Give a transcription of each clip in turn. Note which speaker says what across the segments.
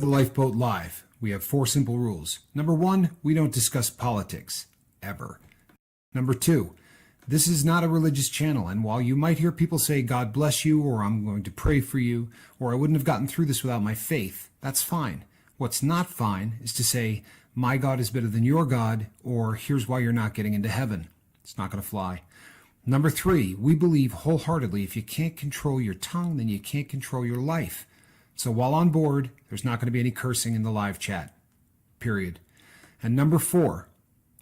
Speaker 1: the Lifeboat Live. We have 4 simple rules. Number 1, we don't discuss politics, ever. Number 2, this is not a religious channel, and while you might hear people say, God bless you, or I'm going to pray for you, or I wouldn't have gotten through this without my faith, that's fine. What's not fine is to say, my God is better than your God, or here's why you're not getting into heaven. It's not going to fly. Number 3, we believe wholeheartedly if you can't control your tongue, then you can't control your life. So while on board, there's not going to be any cursing in the live chat, period. And number 4,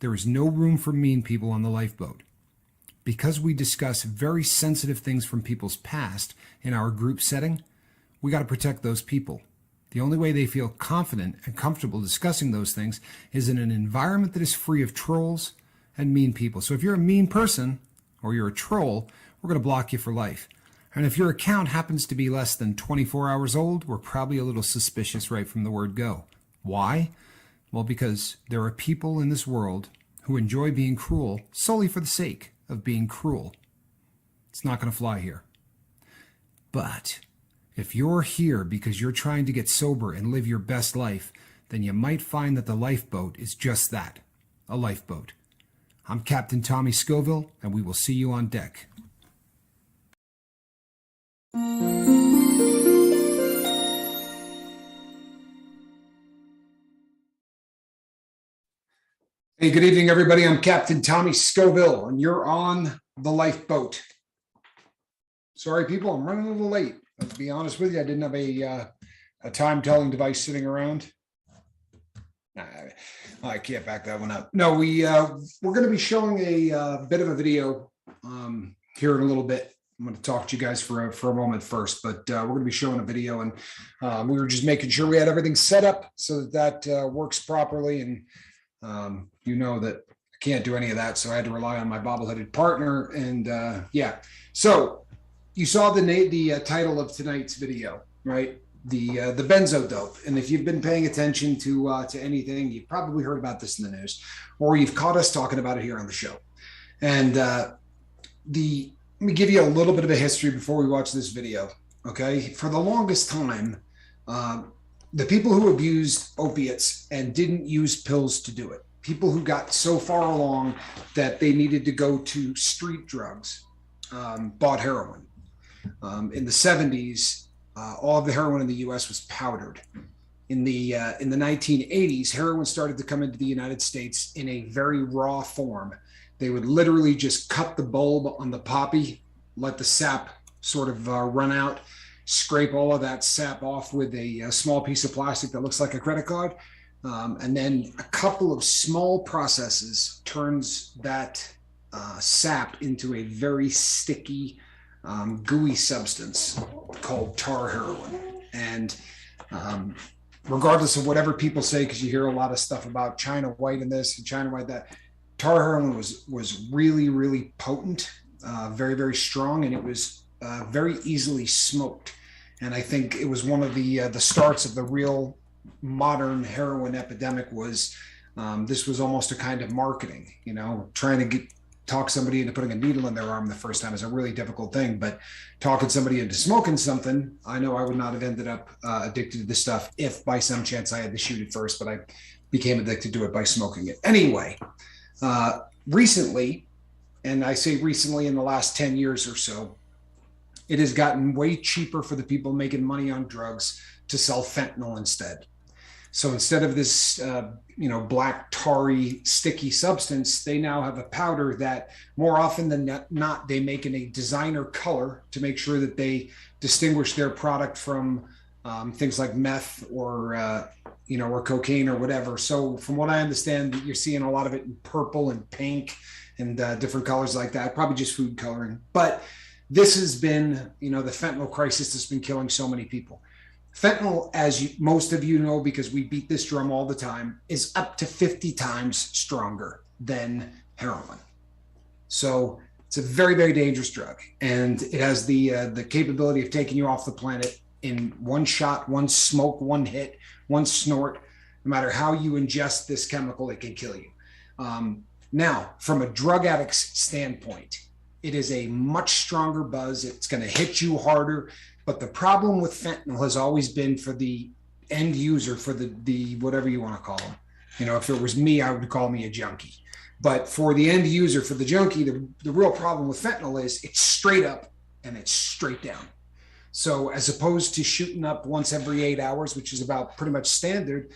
Speaker 1: there is no room for mean people on the lifeboat. Because we discuss very sensitive things from people's past in our group setting, we got to protect those people. The only way they feel confident and comfortable discussing those things is in an environment that is free of trolls and mean people. So if you're a mean person or you're a troll, we're going to block you for life. And if your account happens to be less than 24 hours old, we're probably a little suspicious right from the word go. Why? Well, because there are people in this world who enjoy being cruel solely for the sake of being cruel. It's not going to fly here. But if you're here because you're trying to get sober and live your best life, then you might find that the lifeboat is just that, a lifeboat. I'm Captain Tommy Scoville, and we will see you on deck. Hey, good evening, everybody. I'm Captain Tommy Scoville, and you're on the lifeboat. Sorry, people, I'm running a little late. To be honest with you, I didn't have a time-telling device sitting around. I can't back that one up. No, we're going to be showing a bit of a video here in a little bit. I'm going to talk to you guys for a moment first, but we're going to be showing a video, and we were just making sure we had everything set up so that works properly. And you know that I can't do any of that, so I had to rely on my bobbleheaded partner. And yeah, so you saw the title of tonight's video, right? The benzo dope. And if you've been paying attention to anything, you've probably heard about this in the news, or you've caught us talking about it here on the show. And let me give you a little bit of a history before we watch this video. Okay, for the longest time, the people who abused opiates and didn't use pills to do it, people who got so far along that they needed to go to street drugs, bought heroin. In the 70s, all of the heroin in the U.S. was powdered. In the 1980s, heroin started to come into the United States in a very raw form. They would literally just cut the bulb on the poppy, let the sap sort of run out, scrape all of that sap off with a small piece of plastic that looks like a credit card. And then a couple of small processes turns that sap into a very sticky, gooey substance called tar heroin. And regardless of whatever people say, because you hear a lot of stuff about China white and this and China white that, tar heroin was really, really potent, very, very strong, and it was very easily smoked. And I think it was one of the starts of the real modern heroin epidemic. Was this was almost a kind of marketing, you know, trying to talk somebody into putting a needle in their arm the first time is a really difficult thing, but talking somebody into smoking something, I know I would not have ended up addicted to this stuff if by some chance I had to shoot it first, but I became addicted to it by smoking it. Anyway, recently, and I say recently in the last 10 years or so, it has gotten way cheaper for the people making money on drugs to sell fentanyl instead. So instead of this, black, tarry, sticky substance, they now have a powder that more often than not, they make in a designer color to make sure that they distinguish their product from things like meth or cocaine or whatever. So from what I understand, you're seeing a lot of it in purple and pink and different colors like that, probably just food coloring. But this has been, the fentanyl crisis that's been killing so many people. Fentanyl, as most of you know, because we beat this drum all the time, is up to 50 times stronger than heroin. So it's a very, very dangerous drug. And it has the capability of taking you off the planet in one shot, one smoke, one hit, one snort. No matter how you ingest this chemical, it can kill you. Now, from a drug addict's standpoint, it is a much stronger buzz. It's going to hit you harder. But the problem with fentanyl has always been for the end user, for the whatever you want to call them. You know, if it was me, I would call me a junkie. But for the end user, for the junkie, the real problem with fentanyl is it's straight up and it's straight down. So as opposed to shooting up once every 8 hours, which is about pretty much standard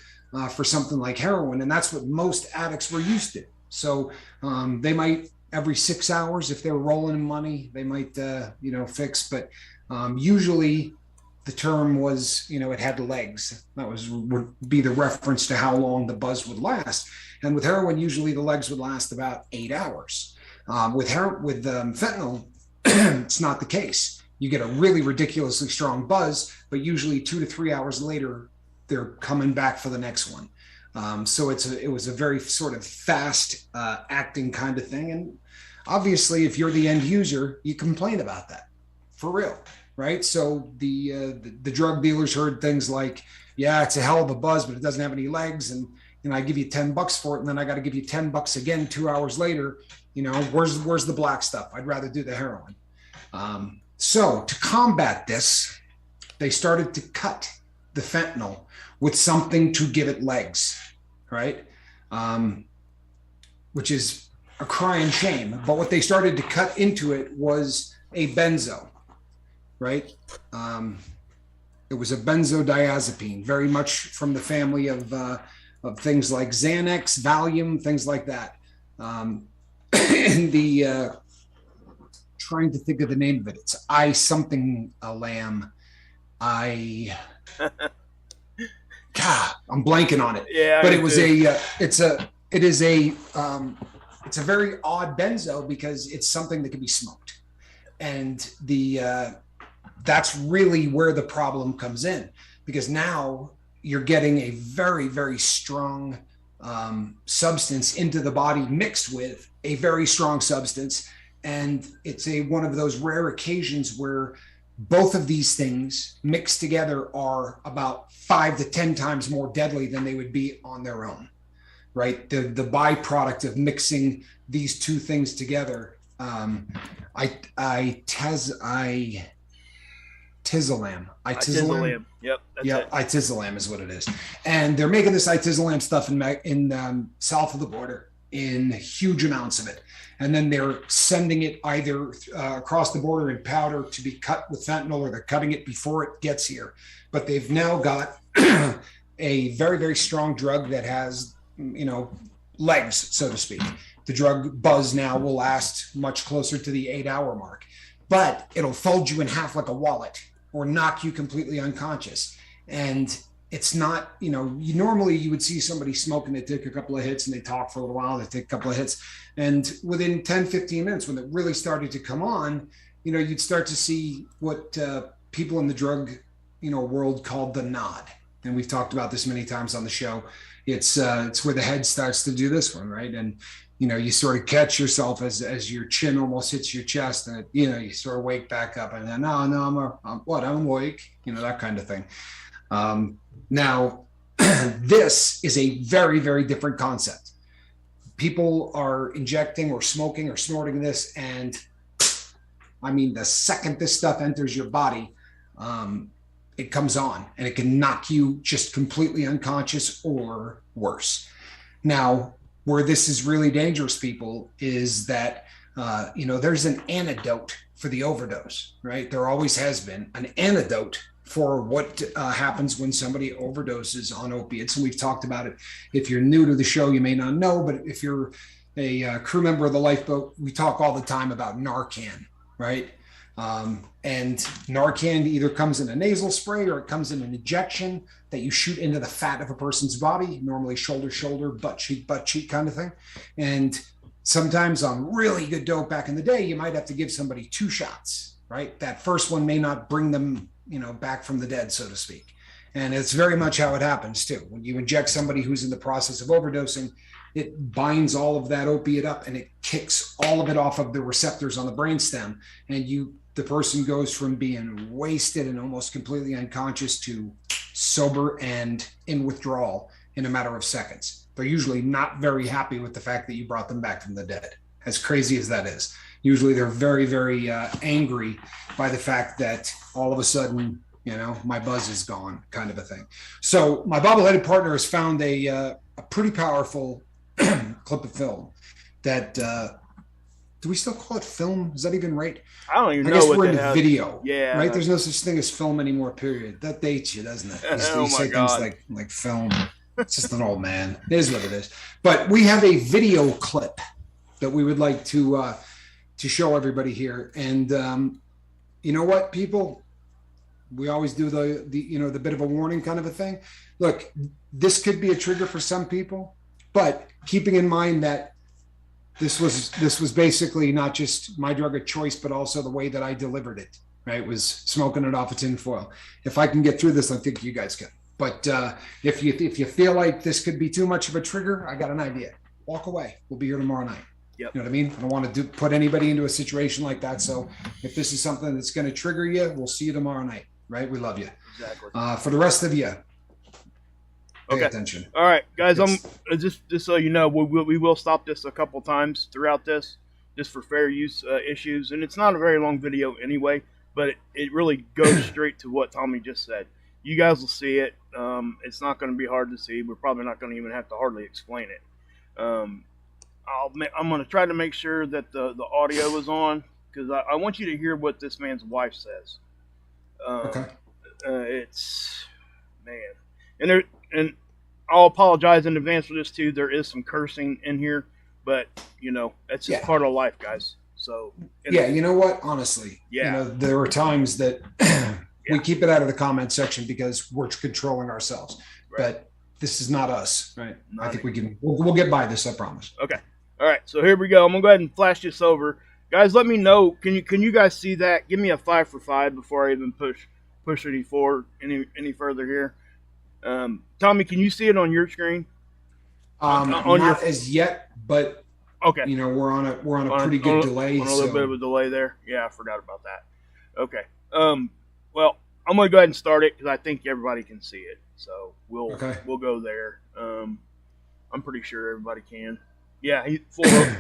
Speaker 1: for something like heroin, and that's what most addicts were used to. So they might every 6 hours, if they're rolling in money, they might fix. But usually the term was, it had legs. That would be the reference to how long the buzz would last. And with heroin, usually the legs would last about 8 hours. With fentanyl, it's not the case. You get a really ridiculously strong buzz, but usually 2 to 3 hours later, they're coming back for the next one. So it was a very sort of fast acting kind of thing. And obviously, if you're the end user, you complain about that, for real, right? So the drug dealers heard things like, yeah, it's a hell of a buzz, but it doesn't have any legs. And I give you $10 for it, and then I got to give you $10 again 2 hours later. Where's the black stuff? I'd rather do the heroin. So to combat this, they started to cut the fentanyl with something to give it legs, right? Which is a crying shame. But what they started to cut into it was a benzo, right? It was a benzodiazepine, very much from the family of things like Xanax, Valium, things like that. And trying to think of the name of it. It's I something a lamb. I'm blanking on it. Yeah, but it was it's a very odd benzo because it's something that can be smoked, and that's really where the problem comes in, because now you're getting a very, very strong substance into the body mixed with a very strong substance. And it's one of those rare occasions where both of these things mixed together are about 5 to 10 times more deadly than they would be on their own, right? The byproduct of mixing these two things together, Itizolam. Yep. Itizolam is what it is. And they're making this Itizolam stuff in south of the border in huge amounts of it. And then they're sending it either across the border in powder to be cut with fentanyl, or they're cutting it before it gets here. But they've now got a very, very strong drug that has, legs, so to speak. The drug buzz now will last much closer to the 8 hour mark, but it'll fold you in half like a wallet or knock you completely unconscious. And it's not, normally you would see somebody smoking, they take a couple of hits and they talk for a little while, they take a couple of hits. And within 10, 15 minutes, when it really started to come on, you'd start to see what people in the drug, world called the nod. And we've talked about this many times on the show. It's where the head starts to do this one, right? And, you sort of catch yourself as your chin almost hits your chest, and you sort of wake back up, and then, no, I'm awake, that kind of thing. Now, this is a very, very different concept. People are injecting or smoking or snorting this, and the second this stuff enters your body, it comes on, and it can knock you just completely unconscious or worse. Now, where this is really dangerous, people, is that, there's an antidote for the overdose, right? There always has been an antidote for what happens when somebody overdoses on opiates. And we've talked about it. If you're new to the show, you may not know, but if you're a crew member of the lifeboat, we talk all the time about Narcan, right? And Narcan either comes in a nasal spray or it comes in an injection that you shoot into the fat of a person's body, normally shoulder, butt cheek kind of thing. And sometimes on really good dope back in the day, you might have to give somebody 2 shots, right? That first one may not bring them, back from the dead, so to speak. And it's very much how it happens too. When you inject somebody who's in the process of overdosing, it binds all of that opiate up and it kicks all of it off of the receptors on the brainstem. And the person goes from being wasted and almost completely unconscious to sober and in withdrawal in a matter of seconds. They're usually not very happy with the fact that you brought them back from the dead, as crazy as that is. Usually they're very, very angry by the fact that all of a sudden, my buzz is gone, kind of a thing. So my bobbleheaded partner has found a pretty powerful clip of film that, do we still call it film? Is that even right?
Speaker 2: I don't even know.
Speaker 1: I guess
Speaker 2: what
Speaker 1: we're into video.
Speaker 2: Yeah.
Speaker 1: Right? There's no such thing as film anymore, period. That dates you, doesn't it?
Speaker 2: Oh
Speaker 1: you
Speaker 2: my
Speaker 1: say
Speaker 2: God.
Speaker 1: things like film. It's just an old man. It is what it is. But we have a video clip that we would like to show everybody here. And you know what, people? We always do the bit of a warning kind of a thing. Look, this could be a trigger for some people, but keeping in mind that this was basically not just my drug of choice, but also the way that I delivered it, right? Was smoking it off a tin foil. If I can get through this, I think you guys can. But if you feel like this could be too much of a trigger, I got an idea. Walk away. We'll be here tomorrow night.
Speaker 2: Yep.
Speaker 1: You know what I mean? I don't want to put anybody into a situation like that. So if this is something that's going to trigger you, we'll see you tomorrow night, right? We love you.
Speaker 2: Exactly.
Speaker 1: For the rest of you, pay
Speaker 2: okay.
Speaker 1: attention.
Speaker 2: All right, guys.
Speaker 1: Yes.
Speaker 2: Just so you know, we will stop this a couple times throughout this, just for fair use issues. And it's not a very long video anyway, but it really goes straight to what Tommy just said. You guys will see it. It's not going to be hard to see. We're probably not going to even have to hardly explain it. I'm going to try to make sure that the audio is on, because I want you to hear what this man's wife says.
Speaker 1: Okay.
Speaker 2: It's, man, and I'll apologize in advance for this too. There is some cursing in here, but that's just part of life, guys. So
Speaker 1: you know what? Honestly, there are times that we keep it out of the comment section because we're controlling ourselves, but this is not us, right? I think we'll get by this. I promise.
Speaker 2: Okay. All right. So here we go. I'm gonna go ahead and flash this over, guys. Let me know. Can you guys see that? Give me a 5 for 5 before I even push any further here. Tommy, can you see it on your screen?
Speaker 1: Not as yet, but
Speaker 2: okay.
Speaker 1: We're on a pretty good delay.
Speaker 2: A little bit of a delay there. Yeah, I forgot about that. Okay. Well, I'm gonna go ahead and start it because I think everybody can see it. So we'll go there. I'm pretty sure everybody can. Yeah,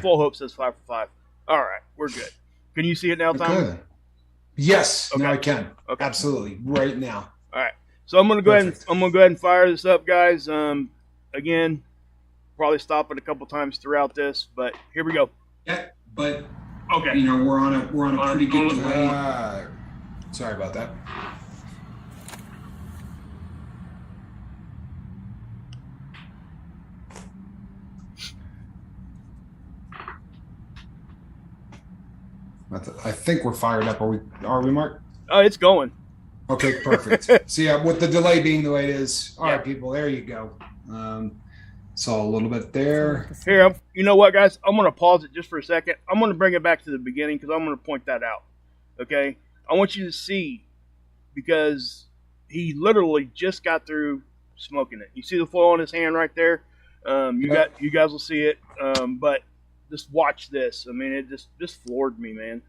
Speaker 2: full hope says 5 for 5. All right, we're good. Can you see it now, Tommy?
Speaker 1: Good. Yes,
Speaker 2: okay.
Speaker 1: Now I can.
Speaker 2: Okay.
Speaker 1: Absolutely, right now.
Speaker 2: All right. So I'm gonna go ahead and fire this up, guys. Again, probably stop it a couple times throughout this, but here we go.
Speaker 1: Yeah, but
Speaker 2: okay.
Speaker 1: We're on a pretty good delay. Sorry about that. I think we're fired up. Are we, Mark?
Speaker 2: Oh, it's going.
Speaker 1: Okay, perfect. So yeah, with the delay being the way it is, all right, people, there you go. Saw a little bit there.
Speaker 2: Here, you know what, guys? I'm going to pause it just for a second. I'm going to bring it back to the beginning because I'm going to point that out. Okay? I want you to see, because he literally just got through smoking it. You see the foil on his hand right there? You guys will see it. But just watch this. I mean, it just floored me, man.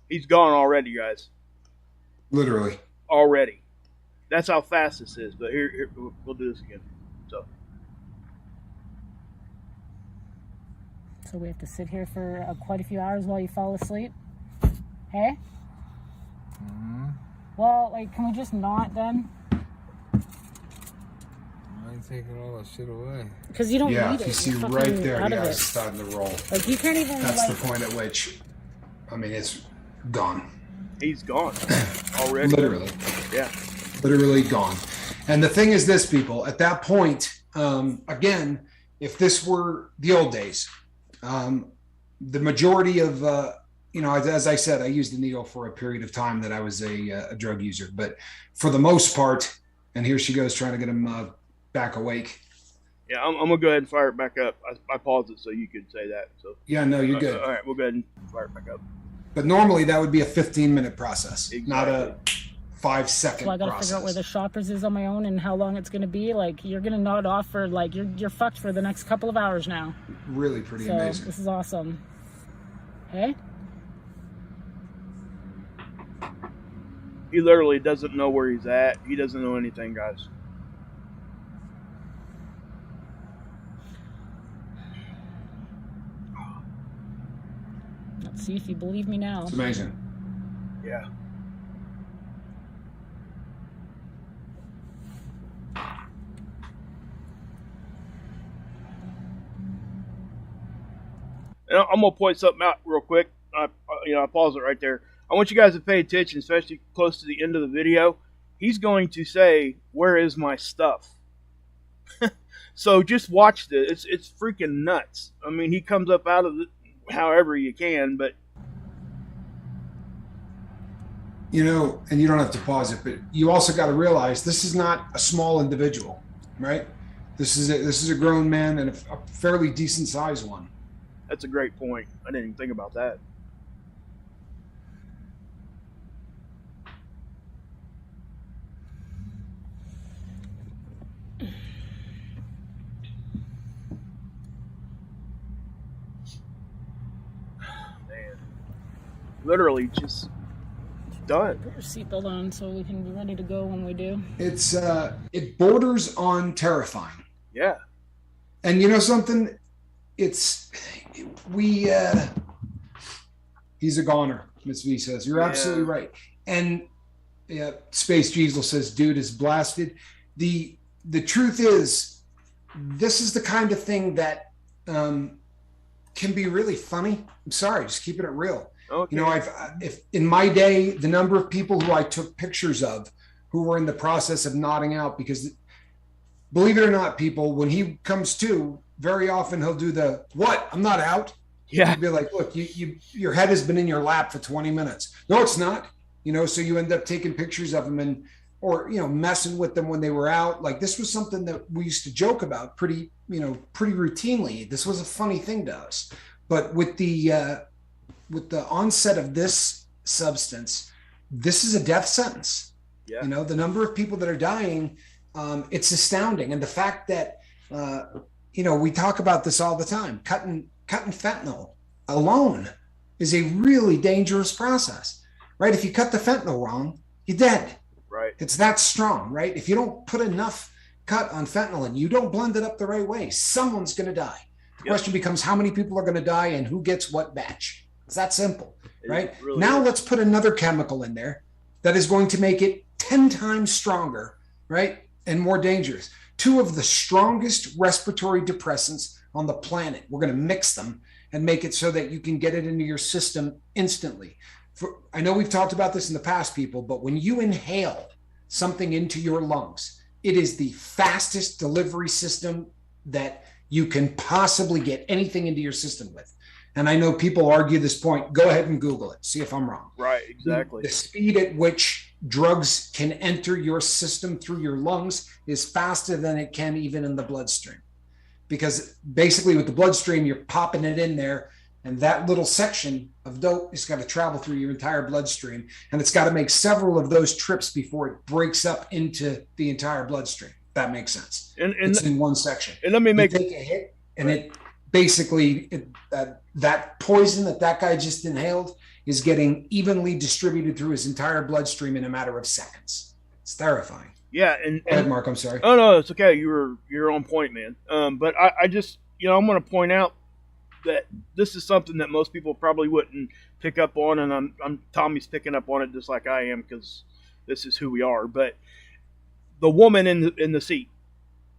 Speaker 2: He's gone already, guys.
Speaker 1: Literally.
Speaker 2: Already. That's how fast this is. But here we'll do this again.
Speaker 3: So we have to sit here for quite a few hours while you fall asleep? Hey?
Speaker 4: Mm-hmm.
Speaker 3: Well, can we just not then?
Speaker 4: I ain't taking all that shit away.
Speaker 3: Because you don't need it.
Speaker 1: Yeah, you see right there, the eyes starting to roll.
Speaker 3: You can't even,
Speaker 1: That's the point at which, it's gone.
Speaker 2: He's gone already.
Speaker 1: Literally.
Speaker 2: Yeah.
Speaker 1: Literally gone. And the thing is this, people, at that point, again, if this were the old days, the majority of, as I said, I used the needle for a period of time that I was a drug user. But for the most part, and here she goes trying to get him back awake.
Speaker 2: Yeah, I'm going to go ahead and fire it back up. I paused it so you could say that. So
Speaker 1: yeah, no, you're good.
Speaker 2: All right, we'll go ahead and fire it back up.
Speaker 1: But normally that would be a 15-minute process,
Speaker 2: exactly.
Speaker 1: Not a 5-second process.
Speaker 3: So I got to figure out where the Shoppers is on my own and how long it's going to be. You're going to nod off for, you're fucked for the next couple of hours now.
Speaker 1: Really pretty amazing.
Speaker 3: This is awesome. Hey?
Speaker 2: He literally doesn't know where he's at. He doesn't know anything, guys.
Speaker 3: Let's see if you believe me now.
Speaker 1: It's amazing.
Speaker 2: Yeah. And I'm gonna point something out real quick. I pause it right there. I want you guys to pay attention, especially close to the end of the video. He's going to say, "Where is my stuff?" So just watch this. It's freaking nuts. I mean, he comes up out of it however you can, but
Speaker 1: You know, and you don't have to pause it, but you also got to realize this is not a small individual, right? This is a grown man, and a fairly decent sized one.
Speaker 2: that's a great point. I didn't even think about that. Man, literally just done.
Speaker 3: Put your seatbelt on so we can be ready to go when we do.
Speaker 1: It's it borders on terrifying.
Speaker 2: Yeah.
Speaker 1: And you know something? He's a goner, Miss V says. You're absolutely right. And Space Diesel says, dude is blasted. The truth is, this is the kind of thing that can be really funny. I'm sorry, just keeping it real.
Speaker 2: Okay.
Speaker 1: You know, if in my day, the number of people who I took pictures of who were in the process of nodding out, because believe it or not, people, when he comes to, very often he'll do the, what? I'm not out.
Speaker 2: Yeah.
Speaker 1: He'll be like, look, your head has been in your lap for 20 minutes. No, it's not. You know, so you end up taking pictures of them or messing with them when they were out. Like, this was something that we used to joke about pretty routinely. This was a funny thing to us. But with the onset of this substance, this is a death sentence.
Speaker 2: Yeah.
Speaker 1: You know, the number of people that are dying, it's astounding. And the fact that, we talk about this all the time, cutting fentanyl alone is a really dangerous process, right? If you cut the fentanyl wrong, you're dead.
Speaker 2: Right.
Speaker 1: It's that strong, right? If you don't put enough cut on fentanyl and you don't blend it up the right way, someone's going to die. The question becomes how many people are going to die and who gets what batch. It's that simple, right?
Speaker 2: Really
Speaker 1: now
Speaker 2: is.
Speaker 1: let's put another chemical in there that is going to make it 10 times stronger, right? And more dangerous. 2 of the strongest respiratory depressants on the planet. We're going to mix them and make it so that you can get it into your system instantly. I know we've talked about this in the past, people, but when you inhale something into your lungs, it is the fastest delivery system that you can possibly get anything into your system with. And I know people argue this point. Go ahead and Google it. See if I'm wrong.
Speaker 2: Right, exactly.
Speaker 1: The speed at which drugs can enter your system through your lungs is faster than it can even in the bloodstream. Because basically with the bloodstream, you're popping it in there, and that little section of dope is got to travel through your entire bloodstream, and it's got to make several of those trips before it breaks up into the entire bloodstream. That makes sense.
Speaker 2: And
Speaker 1: it's in one section.
Speaker 2: And let me make
Speaker 1: you take a hit, and it basically that poison that guy just inhaled is getting evenly distributed through his entire bloodstream in a matter of seconds. It's terrifying.
Speaker 2: Yeah,
Speaker 1: Go ahead, Mark. I'm sorry.
Speaker 2: Oh no, it's okay. You're on point, man. But I just I'm going to point out that this is something that most people probably wouldn't pick up on, and I'm Tommy's picking up on it just like I am because this is who we are. But the woman in the seat,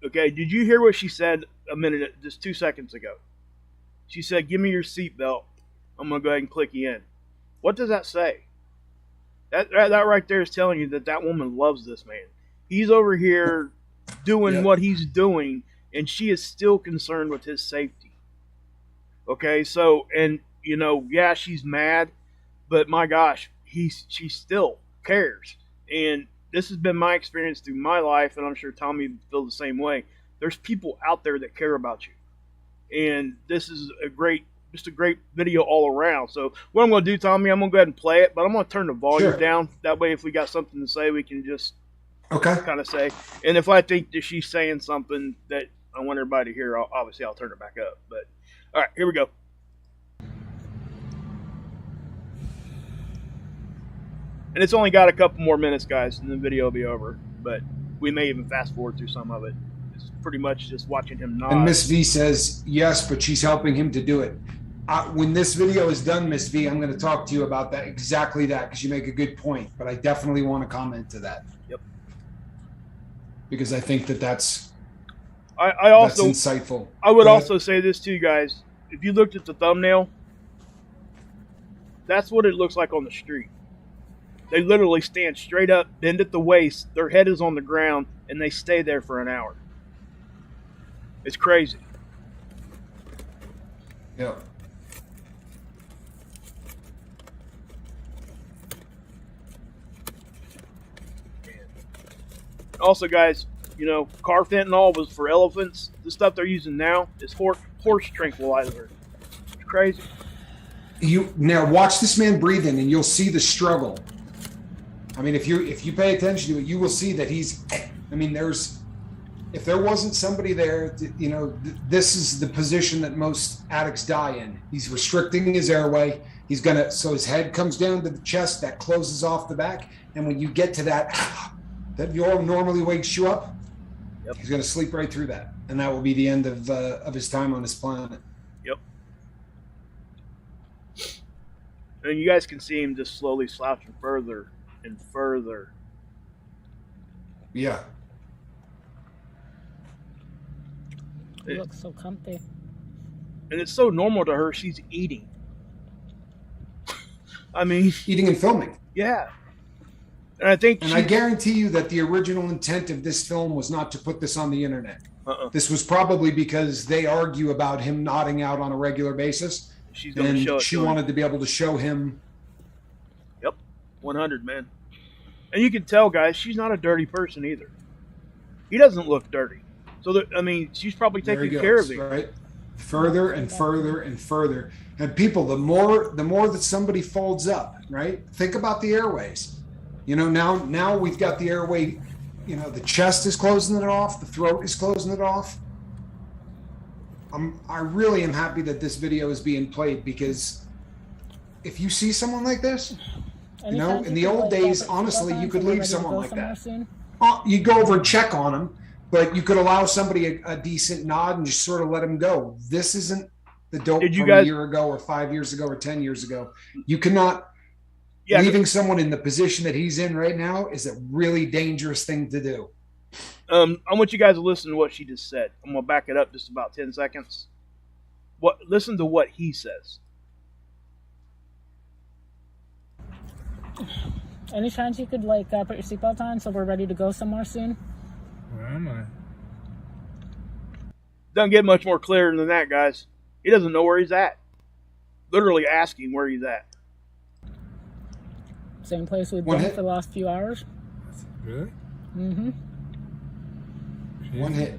Speaker 2: okay? Did you hear what she said just 2 seconds ago? She said, "Give me your seatbelt. I'm going to go ahead and click you in." What does that say? That right there is telling you that woman loves this man. He's over here doing what he's doing, and she is still concerned with his safety. Okay, so, and, she's mad, but my gosh, she still cares. And this has been my experience through my life, and I'm sure Tommy feels the same way. There's people out there that care about you. And this is just a great video all around. So what I'm going to do, Tommy, I'm going to go ahead and play it, but I'm going to turn the volume down. That way, if we got something to say, we can just kind of say. And if I think that she's saying something that I want everybody to hear, I'll turn it back up. But all right, here we go. And it's only got a couple more minutes, guys, and the video will be over. But we may even fast forward through some of it. It's pretty much just watching him nod.
Speaker 1: And Miss V says yes, but she's helping him to do it. When this video is done, Miss V, I'm going to talk to you about that, exactly that, because you make a good point. But I definitely want to comment to that.
Speaker 2: Yep.
Speaker 1: Because I think that's
Speaker 2: that's
Speaker 1: insightful.
Speaker 2: I would also say this to you guys. If you looked at the thumbnail, that's what it looks like on the street. They literally stand straight up, bend at the waist, their head is on the ground, and they stay there for an hour. It's crazy.
Speaker 1: Yeah.
Speaker 2: Also, guys, you know, carfentanil was for elephants. The stuff they're using now is horse tranquilizer. It's crazy.
Speaker 1: You now watch this man breathing, and you'll see the struggle. I mean, if you pay attention to it, you will see that he's. I mean, if there wasn't somebody there, you know, this is the position that most addicts die in. He's restricting his airway. So his head comes down to the chest, that closes off the back, and when you get to that normally wakes you up,
Speaker 2: yep.
Speaker 1: He's going to sleep right through that, and that will be the end of his time on this planet.
Speaker 2: Yep. And you guys can see him just slowly slouching further and further.
Speaker 1: Yeah.
Speaker 3: He looks so comfy.
Speaker 2: And it's so normal to her. She's eating. I mean,
Speaker 1: eating and filming.
Speaker 2: Yeah. And I think,
Speaker 1: I guarantee you that the original intent of this film was not to put this on the internet. This was probably because they argue about him nodding out on a regular basis.
Speaker 2: She's going to show it.
Speaker 1: She wanted to be able to show him.
Speaker 2: Yep, 100, man. And you can tell, guys, she's not a dirty person either. He doesn't look dirty. So, I mean, she's probably taking care of him.
Speaker 1: Right? Further and further and further. And people, the more that somebody folds up, right? Think about the airways. You know, now we've got the airway, you know, the chest is closing it off, the throat is closing it off. I really am happy that this video is being played, because if you see someone like this, you know, in the old days, honestly, you could leave someone like that. You'd go over and check on them, but you could allow somebody a decent nod and just sort of let them go. This isn't the dope from a year ago or 5 years ago or 10 years ago. You cannot. Yeah, leaving someone in the position that he's in right now is a really dangerous thing to do.
Speaker 2: I want you guys to listen to what she just said. I'm going to back it up just about 10 seconds. Listen to what he says.
Speaker 3: Any chance you could, like, put your seatbelt on so we're ready to go somewhere soon?
Speaker 4: Where am I?
Speaker 2: Doesn't get much more clear than that, guys. He doesn't know where he's at. Literally asking where he's at.
Speaker 3: Same place we've been for the last few hours.
Speaker 4: Really?
Speaker 3: Mm-hmm.
Speaker 1: One hit.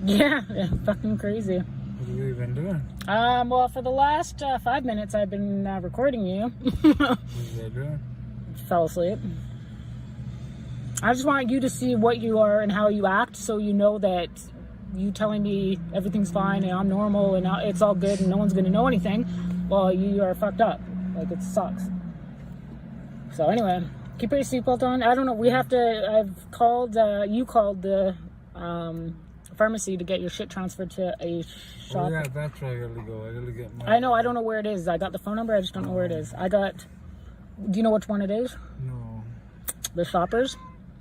Speaker 3: Yeah, fucking crazy.
Speaker 4: What have you been doing?
Speaker 3: Well, for the last 5 minutes, I've been recording you.
Speaker 4: What are you doing?
Speaker 3: Fell asleep. I just want you to see what you are and how you act, so you know that you telling me everything's fine and I'm normal and it's all good and no one's going to know anything, well, you are fucked up. Like, it sucks. So anyway, keep your seatbelt on. I don't know. I've called, you called the pharmacy to get your shit transferred to a shop.
Speaker 4: Oh, yeah, that's where I gotta go. I gotta get my...
Speaker 3: I know. I don't know where it is. I got the phone number. I just don't know where it is. Do you know which one it is?
Speaker 2: No.
Speaker 3: The Shoppers?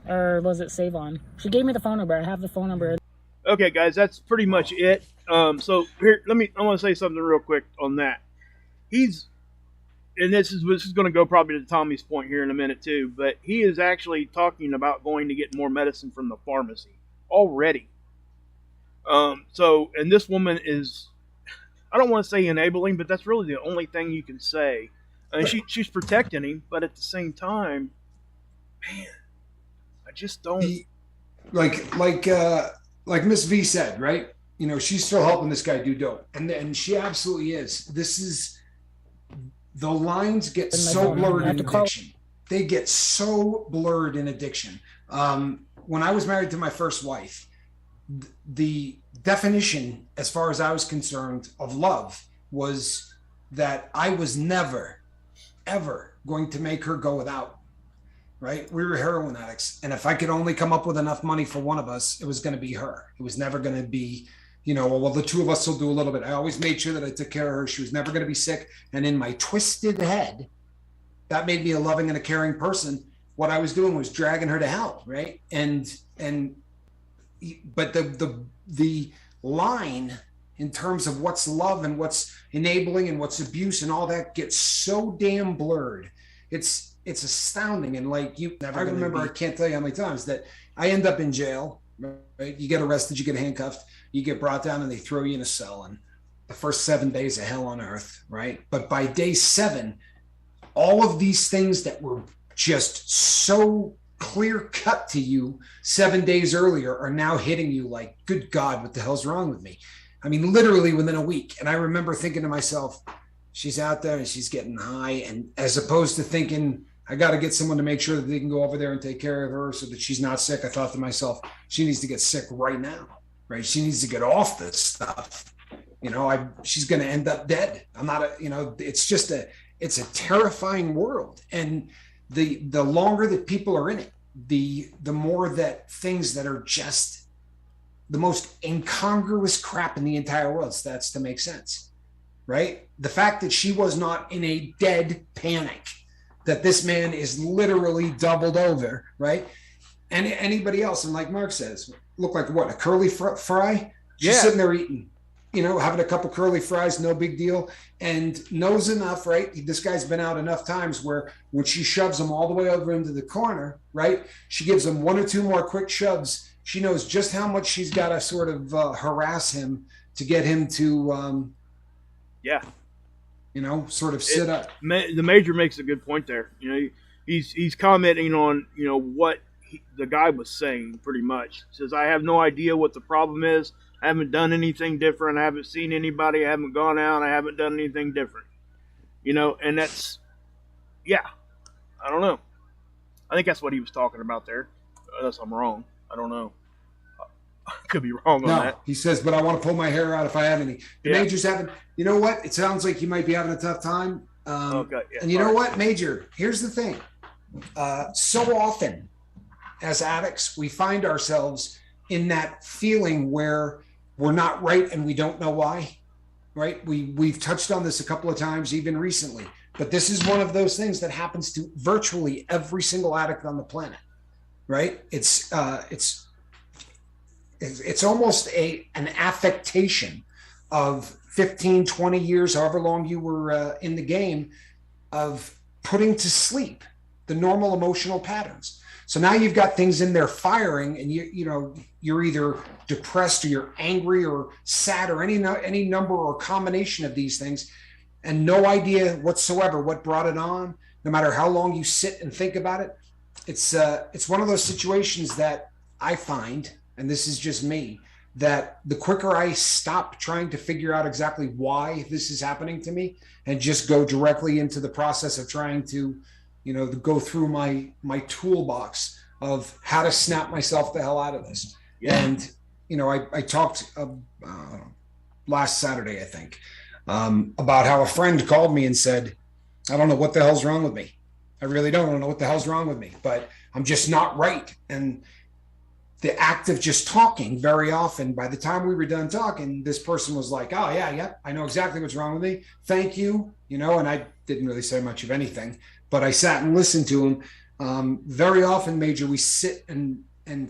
Speaker 3: Or was it Save On? She gave me the phone number. I have the phone number.
Speaker 2: Okay, guys, that's pretty much it. So here, I want to say something real quick on that. And this is going to go probably to Tommy's point here in a minute too, but he is actually talking about going to get more medicine from the pharmacy already. And this woman is, I don't want to say enabling, but that's really the only thing you can say. And she's protecting him, but at the same time, man, I just don't
Speaker 1: like Miss V said, right? You know, she's still helping this guy do dope, and she absolutely is. The lines get so blurred in addiction. They get so blurred in addiction. When I was married to my first wife, the definition, as far as I was concerned, of love was that I was never, ever going to make her go without. right? We were heroin addicts. And if I could only come up with enough money for one of us, it was going to be her. It was never going to be, well, the two of us will do a little bit. I always made sure that I took care of her. She was never going to be sick. And in my twisted head, that made me a loving and a caring person. What I was doing was dragging her to hell, right? But the line in terms of what's love and what's enabling and what's abuse and all that gets so damn blurred. It's astounding. And like I remember, I can't tell you how many times that I end up in jail, right? You get arrested, you get handcuffed, you get brought down, and they throw you in a cell. And the first 7 days of hell on earth, right? But by day 7, all of these things that were just so clear cut to you 7 days earlier are now hitting you like, good God, what the hell's wrong with me? I mean, literally within a week. And I remember thinking to myself, she's out there and she's getting high. And as opposed to thinking, I got to get someone to make sure that they can go over there and take care of her so that she's not sick, I thought to myself, she needs to get sick right now, right? She needs to get off this stuff. She's going to end up dead. I'm not it's a terrifying world. And the longer that people are in it, the more that things that are just the most incongruous crap in the entire world starts to make sense, right? The fact that she was not in a dead panic, that this man is literally doubled over, right? And anybody else, and like Mark says, look like what, a curly fry? She's sitting there eating, having a couple curly fries, no big deal, and knows enough, right? This guy's been out enough times where when she shoves him all the way over into the corner, right? She gives him 1 or 2 more quick shoves. She knows just how much she's got to sort of harass him to get him to, sort of sit up.
Speaker 2: The major makes a good point there. He's commenting on, what the guy was saying pretty much. He says, I have no idea what the problem is. I haven't done anything different. I haven't seen anybody. I haven't gone out. I haven't done anything different. And that's, I don't know. I think that's what he was talking about there. Unless I'm wrong. I don't know. I could be wrong on that.
Speaker 1: He says, but I want to pull my hair out if I have any. The Major's having, you know what? It sounds like you might be having a tough time. And you know what, Major? Here's the thing. So often as addicts, we find ourselves in that feeling where we're not right and we don't know why, right? We've touched on this a couple of times, even recently. But this is one of those things that happens to virtually every single addict on the planet. Right? It's almost an affectation of 15, 20 years, however long you were in the game, of putting to sleep the normal emotional patterns. So now you've got things in there firing, and you're either depressed or you're angry or sad or any number or combination of these things, and no idea whatsoever what brought it on, no matter how long you sit and think about it. It's one of those situations that I find, and this is just me, that the quicker I stop trying to figure out exactly why this is happening to me and just go directly into the process of trying to, go through my toolbox of how to snap myself the hell out of this. Yeah. And, I talked last Saturday, I think, about how a friend called me and said, I don't know what the hell's wrong with me. I really don't know what the hell's wrong with me, but I'm just not right. And the act of just talking, very often, by the time we were done talking, this person was like, oh, yeah, I know exactly what's wrong with me. Thank you. And I didn't really say much of anything, but I sat and listened to him. Very often, Major, we sit and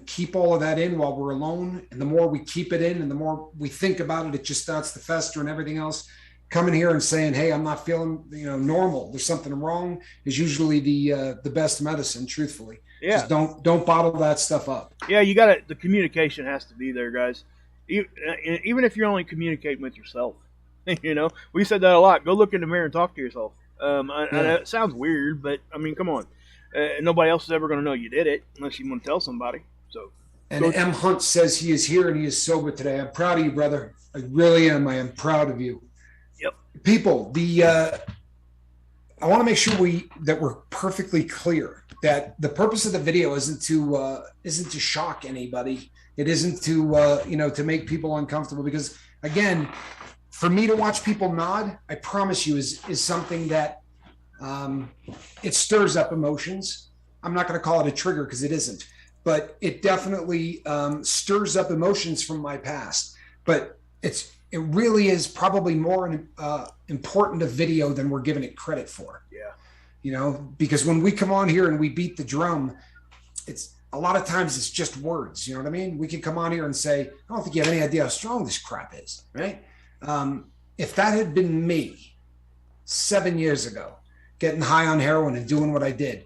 Speaker 1: keep all of that in while we're alone. And the more we keep it in and the more we think about it, it just starts to fester and everything else. Coming here and saying, hey, I'm not feeling, normal, there's something wrong, is usually the best medicine, truthfully. Yeah. Just don't bottle that stuff up.
Speaker 2: Yeah, the communication has to be there, guys. Even if you're only communicating with yourself. We said that a lot. Go look in the mirror and talk to yourself. And it sounds weird, but I mean, come on. Nobody else is ever going to know you did it unless you want to tell somebody. So.
Speaker 1: And M. Hunt says he is here and he is sober today. I'm proud of you, brother. I really am. I am proud of you. People, I want to make sure that we're perfectly clear that the purpose of the video isn't to shock anybody. It isn't to make people uncomfortable, because again, for me to watch people nod, I promise you is something that it stirs up emotions. I'm not going to call it a trigger because it isn't, but it definitely stirs up emotions from my past. But it really is probably more important a video than we're giving it credit for.
Speaker 2: Yeah.
Speaker 1: You know, because when we come on here and we beat the drum, it's a lot of times it's just words. You know what I mean? We can come on here and say, I don't think you have any idea how strong this crap is, right? If that had been me 7 years ago, getting high on heroin and doing what I did,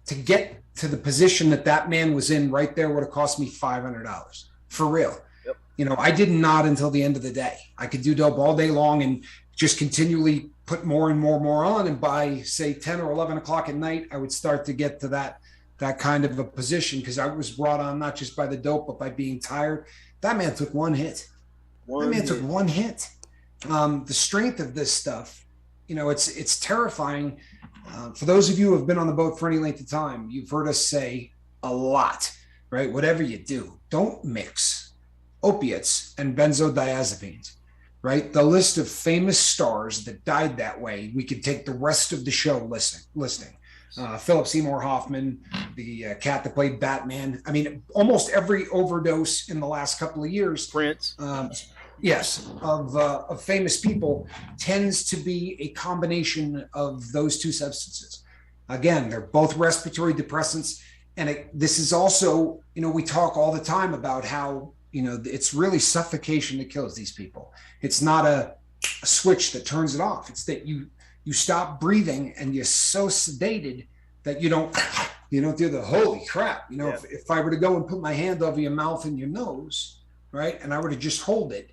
Speaker 1: to get to the position that man was in right there would have cost me $500 for real.
Speaker 2: Yep.
Speaker 1: You know, I didn't nod until the end of the day. I could do dope all day long and just continually put more and more on. And by say 10 or 11 o'clock at night, I would start to get to that kind of a position, because I was brought on not just by the dope, but by being tired. That man took one hit. Took one hit. The strength of this stuff, you know, it's terrifying. For those of you who have been on the boat for any length of time, you've heard us say a lot, right? Whatever you do, don't mix opiates and benzodiazepines, right? The list of famous stars that died that way, we could take the rest of the show listing. Philip Seymour Hoffman, the cat that played Batman. I mean, almost every overdose in the last couple of years.
Speaker 2: Prince.
Speaker 1: Yes, of famous people tends to be a combination of those two substances. Again, they're both respiratory depressants. And this is also, you know, we talk all the time about how, you know, it's really suffocation that kills these people. It's not a switch that turns it off. It's that you stop breathing and you're so sedated that you don't do the holy crap. You know, if I were to go and put my hand over your mouth and your nose, right, and I were to just hold it,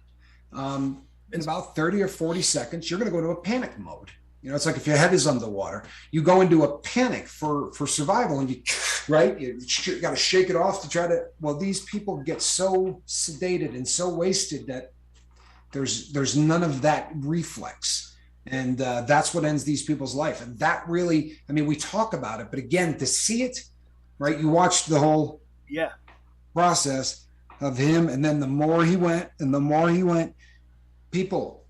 Speaker 1: in about 30 or 40 seconds, you're going to go into a panic mode. You know, it's like if your head is underwater, you go into a panic for survival, and you got to shake it off to try to, well, these people get so sedated and so wasted that there's none of that reflex. And that's what ends these people's life. And that really, I mean, we talk about it, but again, to see it, right? You watched the whole process of him, and then the more he went and the more he went, people,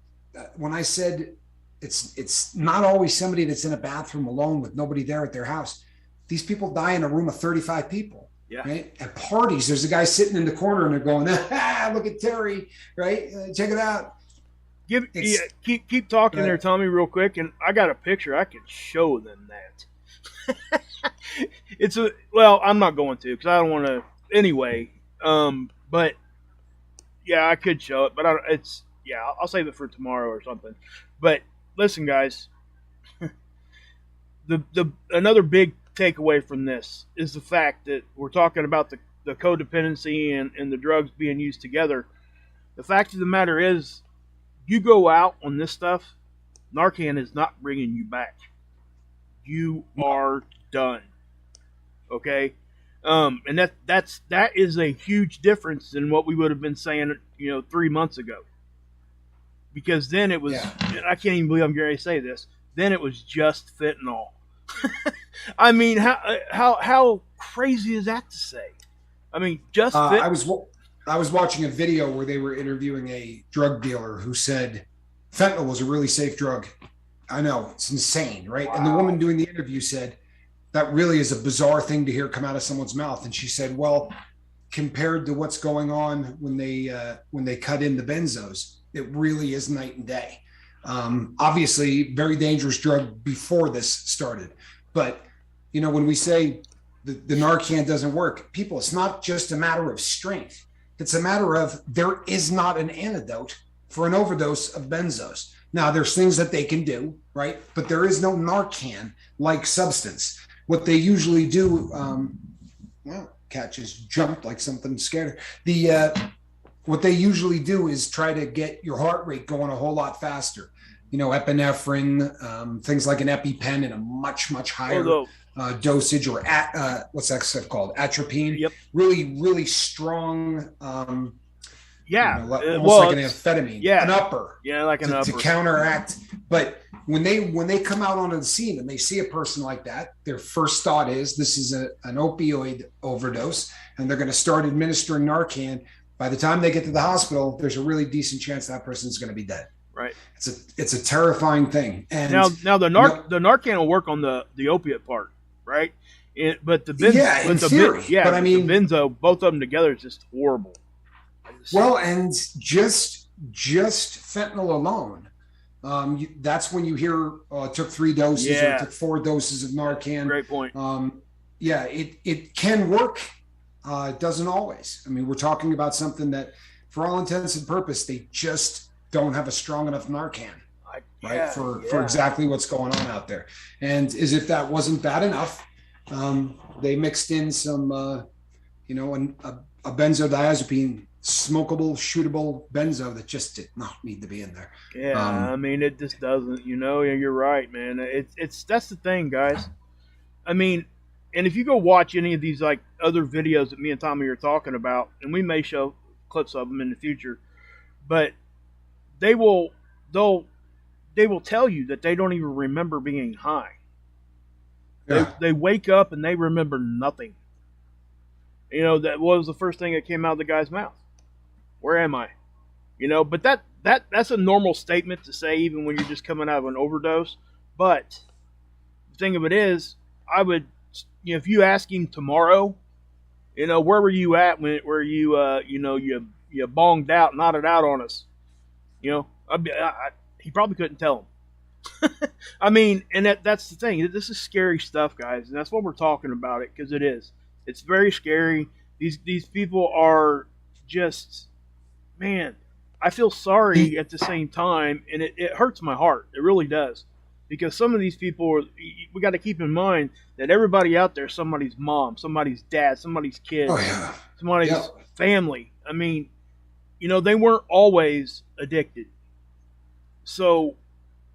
Speaker 1: when I said it's not always somebody that's in a bathroom alone with nobody there at their house. These people die in a room of 35 people. Yeah. Right? At parties, there's a guy sitting in the corner and they're going, look at Terry, right? Check it out.
Speaker 2: Keep talking there, Tommy, real quick, and I got a picture. I can show them that. I'm not going to because I don't want to anyway. But yeah, I could show it, but I'll save it for tomorrow or something. But listen, guys, the another big takeaway from this is the fact that we're talking about the codependency and the drugs being used together. The fact of the matter is, you go out on this stuff, Narcan is not bringing you back. You are done. Okay? And that is a huge difference than what we would have been saying, 3 months ago. Because then it was, I can't even believe I'm going to say this, then it was just fentanyl. I mean, how crazy is that to say? I mean, just fentanyl.
Speaker 1: I was watching a video where they were interviewing a drug dealer who said fentanyl was a really safe drug. I know, it's insane, right? Wow. And the woman doing the interview said, that really is a bizarre thing to hear come out of someone's mouth. And she said, well, compared to what's going on when they cut in the benzos, it really is night and day. Obviously, very dangerous drug before this started. But, when we say the Narcan doesn't work, people, it's not just a matter of strength. It's a matter of there is not an antidote for an overdose of benzos. Now, there's things that they can do, right? But there is no Narcan-like substance. What they usually do, cat just jumped like something scared her. What they usually do is try to get your heart rate going a whole lot faster. Epinephrine, things like an EpiPen in a much, much higher dosage, or what's that stuff called? Atropine. Yep. Really, really strong. Almost like an amphetamine. Yeah. An upper.
Speaker 2: Yeah, like an upper.
Speaker 1: To counteract. But when they come out onto the scene and they see a person like that, their first thought is this is an opioid overdose, and they're going to start administering Narcan. By the time they get to the hospital, there's a really decent chance that person's going to be dead.
Speaker 2: Right.
Speaker 1: It's a terrifying thing. And
Speaker 2: now the Narcan will work on the opiate part, right? But the benzo,
Speaker 1: Yeah, in theory. But I mean,
Speaker 2: the benzo, both of them together is just horrible.
Speaker 1: Well, and just fentanyl alone. That's when you hear it took 3 doses or it took 4 doses of Narcan.
Speaker 2: Great point.
Speaker 1: Yeah, it can work. It doesn't always. I mean, we're talking about something that, for all intents and purpose, they just don't have a strong enough Narcan, right? For exactly what's going on out there. And as if that wasn't bad enough, they mixed in some, a benzodiazepine, smokable, shootable benzo that just did not need to be in there.
Speaker 2: Yeah, I mean, it just doesn't. You're right, man. That's the thing, guys. I mean, and if you go watch any of these like other videos that me and Tommy are talking about, and we may show clips of them in the future, but they'll tell you that they don't even remember being high. Yeah. They wake up and they remember nothing. That was the first thing that came out of the guy's mouth. Where am I? But that's a normal statement to say even when you're just coming out of an overdose. But the thing of it is, I would, if you ask him tomorrow, where were you at where you you bonged out, nodded out on us? He probably couldn't tell him. I mean, and that's the thing. This is scary stuff, guys, and that's what we're talking about it, because it is. It's very scary. These people are just, man, I feel sorry at the same time, and it hurts my heart. It really does. Because some of these people, we got to keep in mind that everybody out there is somebody's mom, somebody's dad, somebody's kid, somebody's family. I mean, they weren't always addicted. So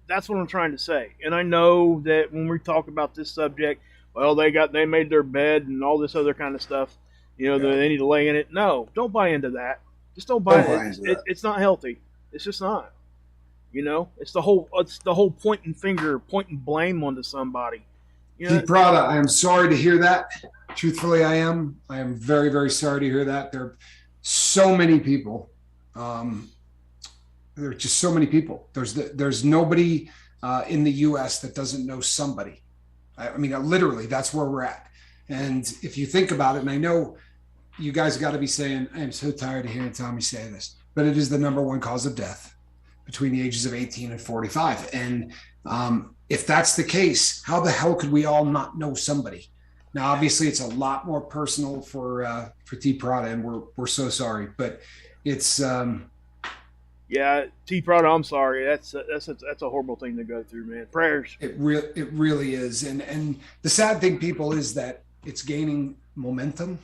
Speaker 2: that's what I'm trying to say. And I know that when we talk about this subject, well, they made their bed and all this other kind of stuff. They need to lay in it. No, don't buy into that. Just don't buy it. It's not healthy. It's just not. It's the whole pointing finger, pointing blame onto somebody.
Speaker 1: Pete Prada, I am sorry to hear that. Truthfully, I am. I am very, very sorry to hear that. There are so many people. There are just so many people. There's nobody in the U.S. that doesn't know somebody. I mean, literally, that's where we're at. And if you think about it, and I know you guys got to be saying, I am so tired of hearing Tommy say this, but it is the number one cause of death between the ages of 18 and 45. And if that's the case, how the hell could we all not know somebody? Now, obviously, it's a lot more personal for T. Prada, and we're so sorry, but it's.
Speaker 2: Yeah, T. Prada, I'm sorry. That's a horrible thing to go through, man. Prayers.
Speaker 1: It really is, and the sad thing, people, is that it's gaining momentum.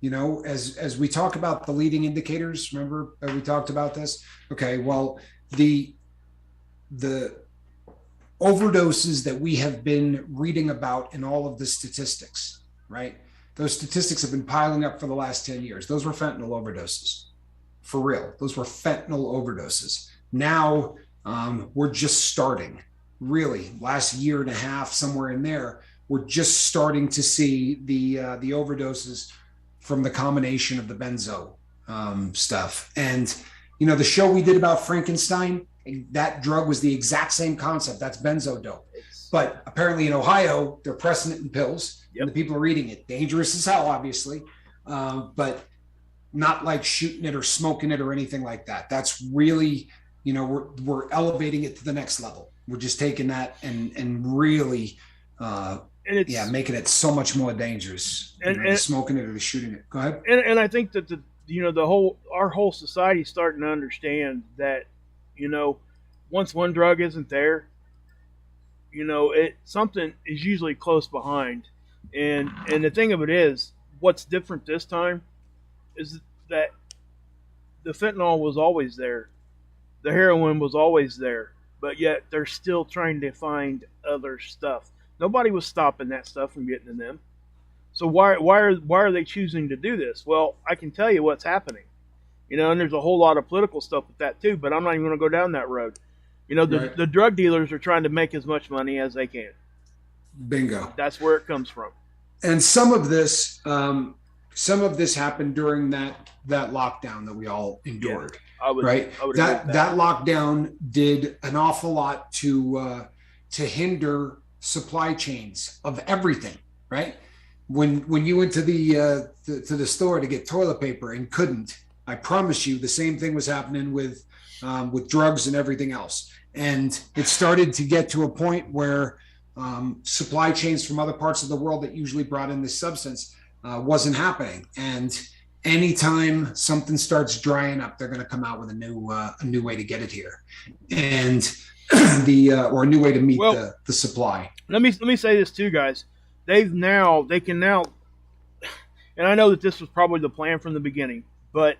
Speaker 1: As we talk about the leading indicators, remember we talked about this? Okay, well, the overdoses that we have been reading about in all of the statistics, right? Those statistics have been piling up for the last 10 years. Those were fentanyl overdoses. For real. Those were fentanyl overdoses. Now we're just starting, really, last year and a half, somewhere in there, we're just starting to see the overdoses from the combination of the benzo stuff. And, the show we did about Frankenstein, that drug was the exact same concept. That's benzo dope. But apparently in Ohio, they're pressing it in pills, and the people are eating it. Dangerous as hell, obviously, but not like shooting it or smoking it or anything like that. That's really, we're elevating it to the next level. We're just taking that and really, making it so much more dangerous. And smoking it or shooting it. Go ahead.
Speaker 2: And I think that our whole society is starting to understand that, once one drug isn't there, something is usually close behind. And the thing of it is, what's different this time is that the fentanyl was always there. The heroin was always there. But yet they're still trying to find other stuff. Nobody was stopping that stuff from getting to them. So why are they choosing to do this? Well, I can tell you what's happening. And there's a whole lot of political stuff with that too, but I'm not even going to go down that road. The drug dealers are trying to make as much money as they can.
Speaker 1: Bingo.
Speaker 2: That's where it comes from.
Speaker 1: And some of this happened during that lockdown that we all endured.
Speaker 2: Yeah,
Speaker 1: right? That lockdown did an awful lot to hinder supply chains of everything. right? When you went to the store to get toilet paper and couldn't, I promise you the same thing was happening with drugs and everything else. And it started to get to a point where supply chains from other parts of the world that usually brought in this substance wasn't happening. And anytime something starts drying up, they're going to come out with a new way to get it here, and or a new way to meet the supply. Let
Speaker 2: me say this too, guys. They can now, and I know that this was probably the plan from the beginning, but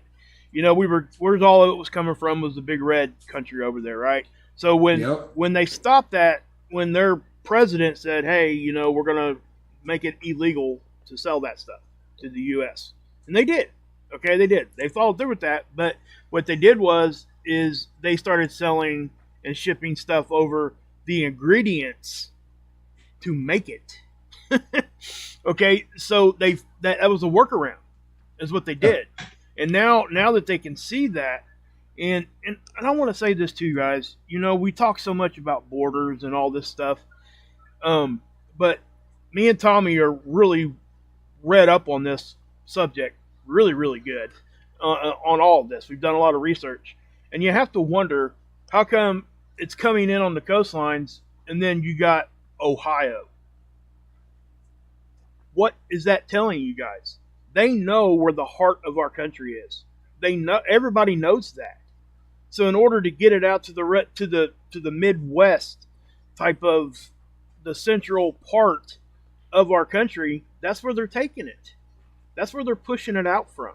Speaker 2: where's all of it was coming from was the big red country over there, right? So when they stopped that, when their president said, hey, we're going to make it illegal to sell that stuff to the U.S., and they did. Okay, they did. They followed through with that. But what they did is they started selling and shipping stuff over the ingredients to make it. Okay, so that was a workaround, is what they did. And now that they can see that, and I want to say this to you guys. We talk so much about borders and all this stuff, but me and Tommy are really read up on this subject, really, really good on all of this. We've done a lot of research, and you have to wonder how come it's coming in on the coastlines, and then you got Ohio. What is that telling you guys? They know where the heart of our country is. They know, everybody knows that. So in order to get it out to the Midwest type of the central part of our country, that's where they're taking it. That's where they're pushing it out from.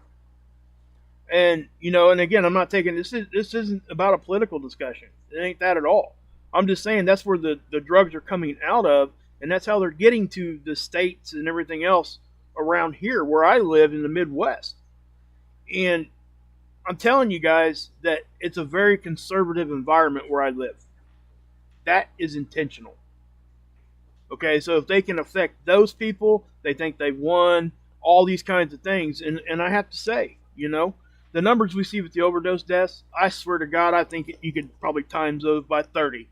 Speaker 2: And and again, I'm not taking this isn't about a political discussion. It ain't that at all. I'm just saying that's where the drugs are coming out of, and that's how they're getting to the states and everything else around here where I live in the Midwest. And I'm telling you guys that it's a very conservative environment where I live. That is intentional. Okay, so if they can affect those people, they think they've won, all these kinds of things. And I have to say, the numbers we see with the overdose deaths, I swear to God, I think you could probably times those by 30.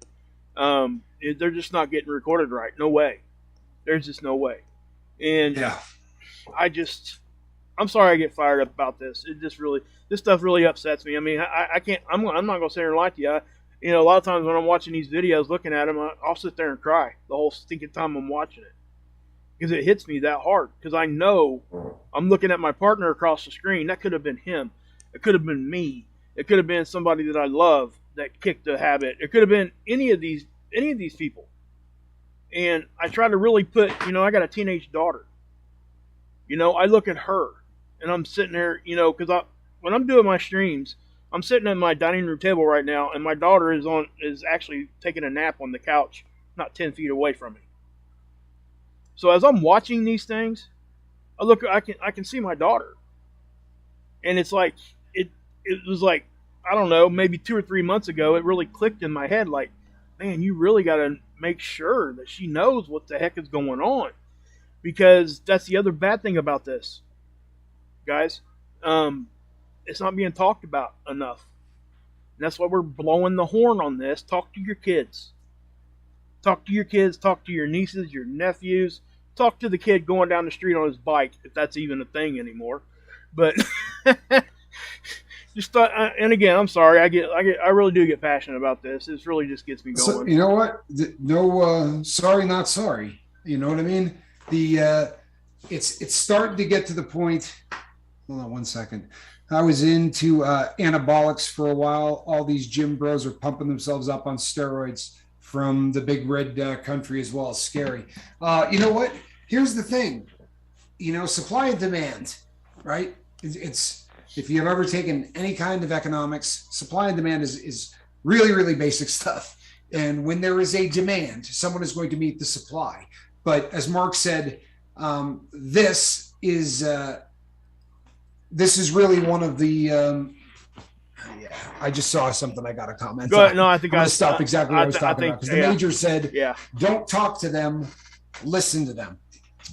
Speaker 2: They're just not getting recorded right. No way. There's just no way. And
Speaker 1: yeah.
Speaker 2: I'm sorry I get fired up about this. This stuff really upsets me. I mean, I can't, I'm not going to sit here and lie to you. A lot of times when I'm watching these videos, looking at them, I'll sit there and cry the whole stinking time I'm watching it. Because it hits me that hard. Because I know I'm looking at my partner across the screen. That could have been him. It could have been me. It could have been somebody that I love that kicked the habit. It could have been any of these people. And I try to really put, I got a teenage daughter. I look at her and I'm sitting there, because when I'm doing my streams, I'm sitting at my dining room table right now, and my daughter is actually taking a nap on the couch, not 10 feet away from me. So as I'm watching these things, I can see my daughter, and it's like it was like, I don't know, maybe 2 or 3 months ago, it really clicked in my head, like, man, you really got to make sure that she knows what the heck is going on, because that's the other bad thing about this, guys. It's not being talked about enough. And that's why we're blowing the horn on this. Talk to your kids. Talk to your kids. Talk to your nieces, your nephews. Talk to the kid going down the street on his bike, if that's even a thing anymore. But just thought, and again, I'm sorry. I really do get passionate about this. This really just gets me going.
Speaker 1: So, you know what? No, sorry, not sorry. You know what I mean? It's starting to get to the point. Hold on one second. I was into anabolics for a while. All these gym bros are pumping themselves up on steroids from the big red country as well. It's scary. You know what? Here's the thing. Supply and demand, right? It's if you have ever taken any kind of economics, supply and demand is really, really basic stuff. And when there is a demand, someone is going to meet the supply. But as Mark said, this is really one of the. I just saw something I got to comment.
Speaker 2: Go ahead. No, I think
Speaker 1: I'm going to stop exactly what I was talking about, because the major said,
Speaker 2: "Yeah,
Speaker 1: don't talk to them, listen to them."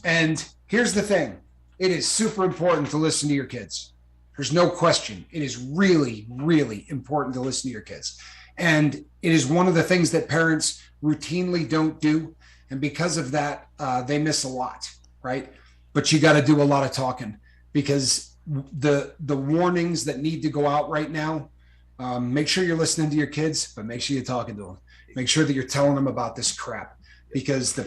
Speaker 1: And here's the thing: it is super important to listen to your kids. There's no question. It is really, really important to listen to your kids, and it is one of the things that parents routinely don't do, and because of that, they miss a lot. right? But you got to do a lot of talking, because the warnings that need to go out right now, make sure you're listening to your kids, but make sure you're talking to them. Make sure that you're telling them about this crap, because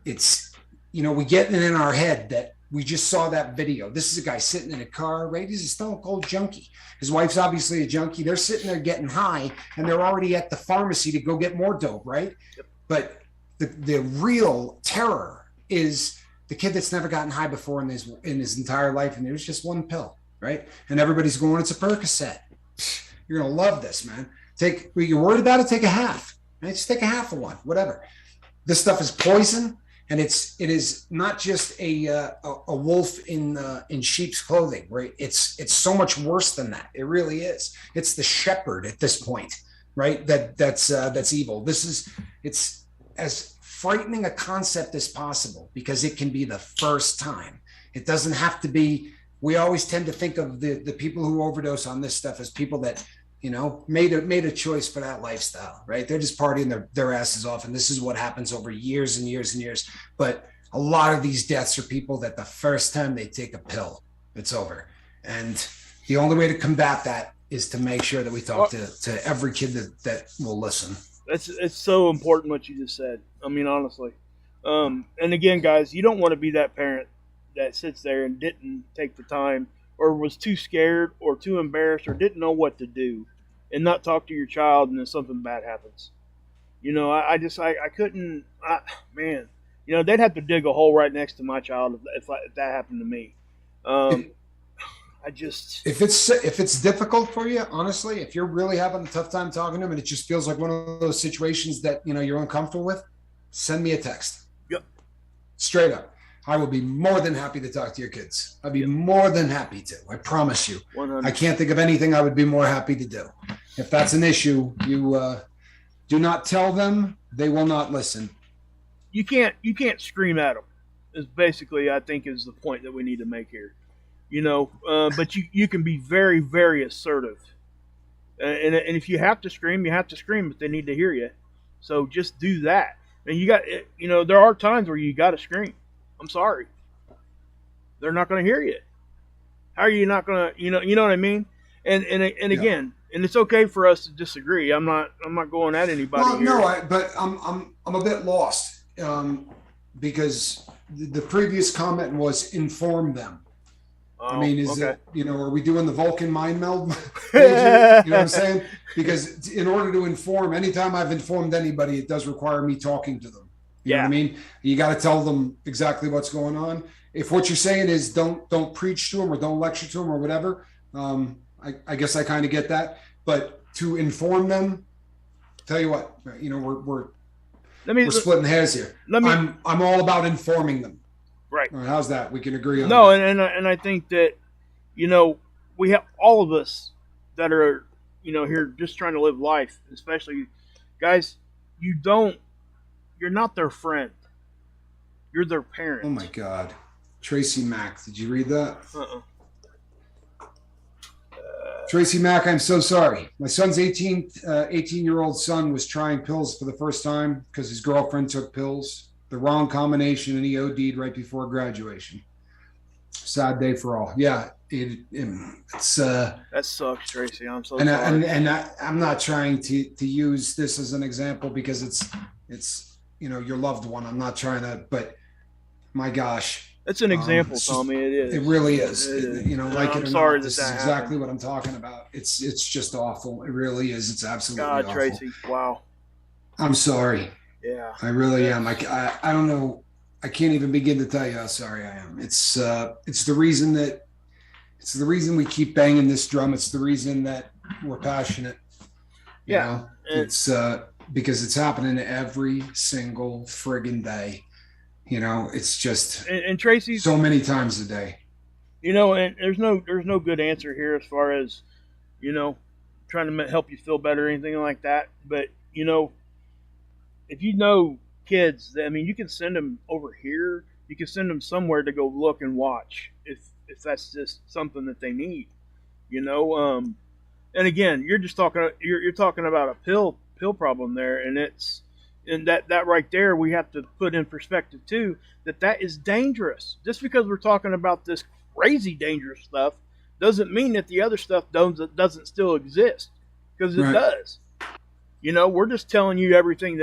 Speaker 1: it's, we get it in our head that we just saw that video. This is a guy sitting in a car, right? He's a stone cold junkie. His wife's obviously a junkie. They're sitting there getting high, and they're already at the pharmacy to go get more dope, right? Yep. But the real terror is the kid that's never gotten high before in his entire life, and there's just one pill, right? And everybody's going, it's a Percocet. You're gonna love this, man. You're worried about it, take a half. Right? Just take a half of one, whatever. This stuff is poison. And it is not just a wolf in sheep's clothing, right? It's so much worse than that. It really is. It's the shepherd at this point, right? That's evil. It's as frightening a concept as possible, because it can be the first time. It doesn't have to be. We always tend to think of the people who overdose on this stuff as people that, made a choice for that lifestyle, right? They're just partying their asses off. And this is what happens over years and years and years. But a lot of these deaths are people that the first time they take a pill, it's over. And the only way to combat that is to make sure that we talk to every kid that will listen.
Speaker 2: It's so important what you just said. I mean, honestly. And again, guys, you don't want to be that parent that sits there and didn't take the time, or was too scared or too embarrassed or didn't know what to do, and not talk to your child, and then something bad happens. I couldn't, man, they'd have to dig a hole right next to my child if that happened to me. If
Speaker 1: it's difficult for you, honestly, if you're really having a tough time talking to them and it just feels like one of those situations that, you're uncomfortable with, send me a text.
Speaker 2: Yep.
Speaker 1: Straight up. I will be more than happy to talk to your kids. I'd be more than happy to. I promise you.
Speaker 2: 100%.
Speaker 1: I can't think of anything I would be more happy to do. If that's an issue, you do not tell them. They will not listen.
Speaker 2: You can't scream at them. Is basically, I think, is the point that we need to make here. But you can be very, very assertive. And if you have to scream, you have to scream. But they need to hear you. So just do that. And there are times where you got to scream. I'm sorry. They're not going to hear you. How are you not going to, you know what I mean? And again, and it's okay for us to disagree. I'm not going at anybody here.
Speaker 1: No, but I'm a bit lost, because the previous comment was inform them. I mean, are we doing the Vulcan mind meld? You know what I'm saying? Because in order to inform, anytime I've informed anybody, it does require me talking to them. You know what I mean? You got to tell them exactly what's going on. If what you're saying is don't preach to them or don't lecture to them or whatever, I guess I kind of get that. But to inform them, tell you what, we're splitting hairs here. I'm all about informing them.
Speaker 2: Right.
Speaker 1: All right, how's that? We can agree on
Speaker 2: that.
Speaker 1: And
Speaker 2: I think that, we have all of us that are, here just trying to live life, especially guys, you're not their friend. You're their parent.
Speaker 1: Oh my God. Tracy Mack. Did you read that? Tracy Mack, I'm so sorry. My son's 18-year-old son was trying pills for the first time because his girlfriend took pills, the wrong combination, and he OD'd right before graduation. Sad day for all. Yeah, it's
Speaker 2: that sucks, Tracy. I'm so sorry.
Speaker 1: And I'm not trying to use this as an example because it's your loved one. I'm not trying to, but my gosh.
Speaker 2: It's an example, Tommy. It is.
Speaker 1: It really is.
Speaker 2: I'm sorry
Speaker 1: this is exactly what I'm talking about. It's just awful. It really is. It's absolutely awful.
Speaker 2: Tracy. Wow.
Speaker 1: I'm sorry.
Speaker 2: Yeah.
Speaker 1: I really am. I don't know. I can't even begin to tell you how sorry I am. It's the reason we keep banging this drum. It's the reason that we're passionate. It's because it's happening every single friggin' day. It's just
Speaker 2: and Tracy,
Speaker 1: so many times a day.
Speaker 2: And there's no good answer here as far as trying to help you feel better or anything like that. But if kids, you can send them over here. You can send them somewhere to go look and watch if that's just something that they need. And again, you're talking about a pill problem there, and And that right there, we have to put in perspective too, that is dangerous. Just because we're talking about this crazy dangerous stuff doesn't mean that the other stuff doesn't still exist, because it
Speaker 1: Right.
Speaker 2: does. We're just telling you everything